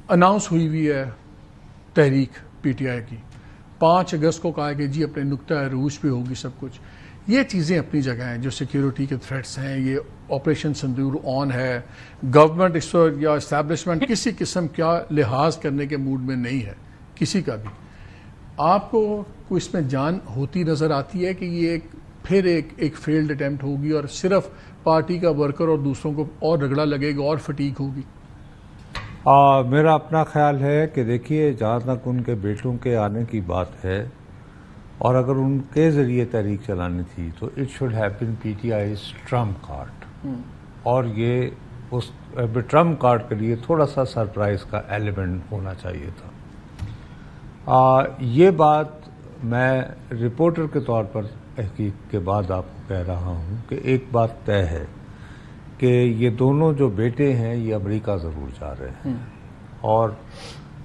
Announce ہوئی ہے تحریک پی ٹی آئی کی 5 اگست کو کہا کہ جی اپنے نقطہ عروج پہ ہوگی سب کچھ. یہ چیزیں اپنی جگہ ہیں جو سیکیورٹی کے تھریٹس ہیں. یہ آپریشن سندور آن ہے. گورنمنٹ اس وقت یا اسٹیبلشمنٹ کسی قسم کا لحاظ کرنے کے موڈ میں نہیں ہے کسی کا بھی. آپ کو کوئی اس میں جان ہوتی نظر آتی ہے کہ یہ پھر ایک فیلڈ اٹیمپٹ ہوگی اور صرف پارٹی کا ورکر اور دوسروں کو اور رگڑا لگے گا اور فٹیگ ہوگی؟ میرا اپنا خیال ہے کہ دیکھیے جہاں تک ان کے بیٹوں کے آنے کی بات ہے اور اگر ان کے ذریعے تحریک چلانی تھی تو it should have been P T I's trump card. اور یہ اس ٹرمپ کارڈ کے لیے تھوڑا سا سرپرائز کا ایلیمنٹ ہونا چاہیے تھا. یہ بات میں رپورٹر کے طور پر تحقیق کے بعد آپ کو کہہ رہا ہوں کہ ایک بات طے ہے کہ یہ دونوں جو بیٹے ہیں یہ امریکہ ضرور جا رہے ہیں اور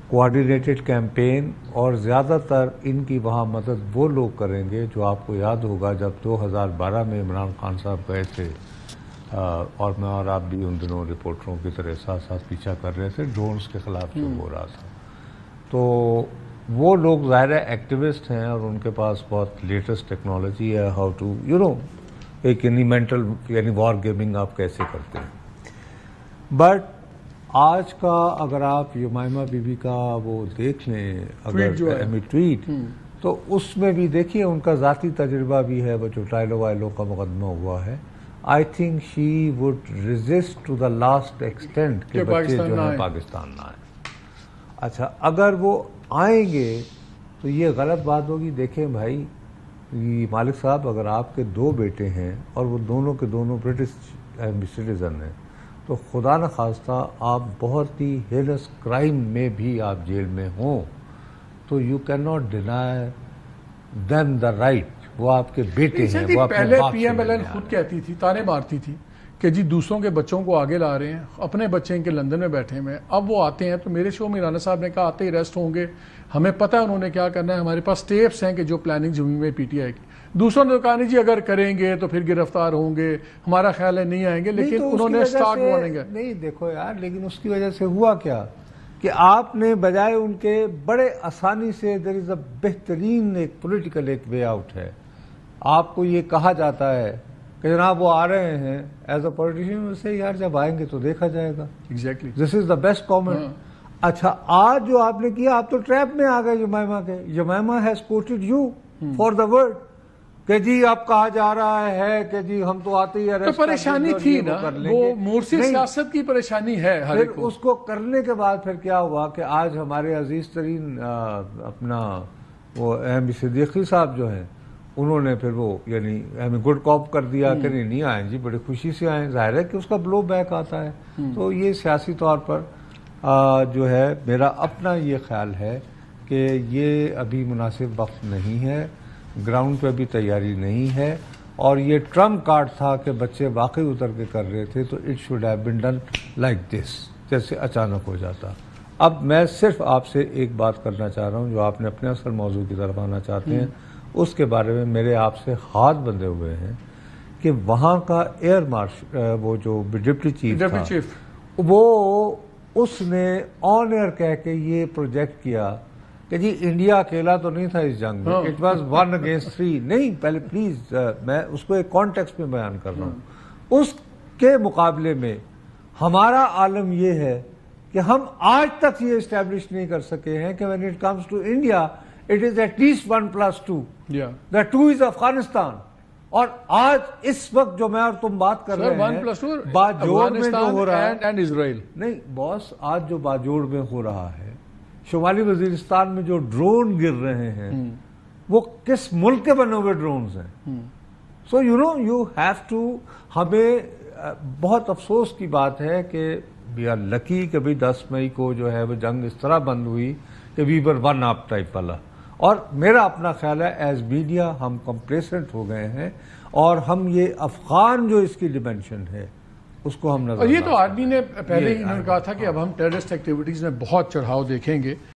کوآرڈینیٹڈ کیمپین اور زیادہ تر ان کی وہاں مدد وہ لوگ کریں گے جو آپ کو یاد ہوگا جب 2012 میں عمران خان صاحب گئے تھے اور میں اور آپ بھی ان دنوں رپورٹروں کی طرح ساتھ ساتھ پیچھا کر رہے تھے ڈرونز کے خلاف جو ہو رہا تھا. تو وہ لوگ ظاہر ایکٹیوسٹ ہیں اور ان کے پاس بہت لیٹسٹ ٹیکنالوجی ہے ہاؤ ٹو ایک مینٹل وار گیمنگ آپ کیسے کرتے ہیں. بٹ آج کا اگر آپ یمائمہ بی بی کا وہ دیکھ لیں اگر ٹویٹ تو اس میں بھی دیکھیے ان کا ذاتی تجربہ بھی ہے وہ جو ٹائلو وائلو کا مقدمہ ہوا ہے. I think she would resist to the last extent کہ بچے جو ہیں پاکستان نہ آئیں. اچھا اگر وہ آئیں گے تو یہ غلط بات ہوگی. دیکھیں بھائی مالک صاحب اگر آپ کے 2 بیٹے ہیں اور وہ دونوں کے دونوں برٹش سٹیزن ہیں تو خدا نخواستہ آپ بہت ہی ہیلس کرائم میں بھی آپ جیل میں ہوں تو you can not deny them the right. وہ آپ کے بیٹے ہیں. وہ پہلے پی ایم ایل این خود کہتی تھی تانے مارتی تھی کہ جی دوسروں کے بچوں کو آگے لا رہے ہیں اپنے بچے ان کے لندن میں بیٹھے ہوئے ہیں. اب وہ آتے ہیں تو میرے شو میں رانا صاحب نے کہا آتے ہی ریسٹ ہوں گے. ہمیں پتہ ہے انہوں نے کیا کرنا ہے. ہمارے پاس ٹیپس ہیں کہ جو پلاننگ زمین میں پی ٹی آئی کی. دوسروں نے کہا نہیں جی اگر کریں گے تو پھر گرفتار ہوں گے ہمارا خیال ہے نہیں آئیں گے. لیکن انہوں نے سٹارٹ وارننگ ہے. نہیں دیکھو یار لیکن اس کی وجہ سے ہوا کیا کہ آپ نے بجائے ان کے بڑے آسانی سے دیر از اے بہترین ایک پولیٹیکل ایک وے آؤٹ ہے. آپ کو یہ کہا جاتا ہے کہ جناب وہ آ رہے ہیں ایز اے پولیٹیشین سے یار جب آئیں گے تو دیکھا جائے گا. Exactly this is the best comment. اچھا آج جو آپ نے کیا آپ تو ٹریپ میں آ گئے یمائمہ کے. Yumaima has quoted you for the word کہ جی اب کہا جا رہا ہے کہ جی ہم تو آتے ہی تو پریشانی تھی نا وہ مورسی سیاست کی پریشانی ہے. پھر اس کو کرنے کے بعد پھر کیا ہوا کہ آج ہمارے عزیز ترین اپنا وہ احمد صدیقی صاحب جو ہیں انہوں نے پھر وہ ہمیں گڈ کاپ کر دیا کہ نہیں آئیں جی بڑی خوشی سے آئیں. ظاہر ہے کہ اس کا بلو بیک آتا ہے. تو یہ سیاسی طور پر جو ہے میرا اپنا یہ خیال ہے کہ یہ ابھی مناسب وقت نہیں ہے. گراؤنڈ پہ بھی تیاری نہیں ہے اور یہ ٹرمپ کارڈ تھا کہ بچے واقعی اتر کے کر رہے تھے تو it should have been done like this جیسے اچانک ہو جاتا. اب میں صرف آپ سے ایک بات کرنا چاہ رہا ہوں جو آپ نے اپنے اصل موضوع کی طرف آنا چاہتے ہیں اس کے بارے میں میرے آپ سے ہاتھ بندھے ہوئے ہیں کہ وہاں کا ایئر مارشل وہ جو ڈپٹی چیف وہ اس نے آن ایئر کہہ کے یہ پروجیکٹ کیا کہ جی انڈیا اکیلا تو نہیں تھا اس جنگ میں. It was 1 against 3. نہیں پہلے پلیز میں اس کو ایک کانٹیکسٹ میں بیان کر رہا ہوں. اس کے مقابلے میں ہمارا عالم یہ ہے کہ ہم آج تک یہ اسٹیبلش نہیں کر سکے ہیں کہ when it comes to India it is at least 1+2. The 2 is Afghanistan. اور آج اس وقت جو میں اور تم بات کر رہے ہیں باجوڑ میں جو ہو رہا ہے نہیں باس آج جو باجوڑ میں ہو رہا ہے شمالی وزیرستان میں جو ڈرون گر رہے ہیں وہ کس ملک کے بنے ہوئے ڈرونز ہیں. سو یو ہیو ٹو ہمیں بہت افسوس کی بات ہے کہ وی آر لکی کہ بھی 10 مئی کو جو ہے وہ جنگ اس طرح بند ہوئی کہ وی ور ون اپ ٹائپ والا. اور میرا اپنا خیال ہے ایز میڈیا ہم کمپلیسنٹ ہو گئے ہیں اور ہم یہ افغان جو اس کی ڈیمینشن ہے اس کو ہم نظر. اور یہ تو آرمی نے پہلے ہی انہوں نے کہا تھا کہ اب ہم ٹیررسٹ ایکٹیویٹیز میں بہت چڑھاؤ دیکھیں گے.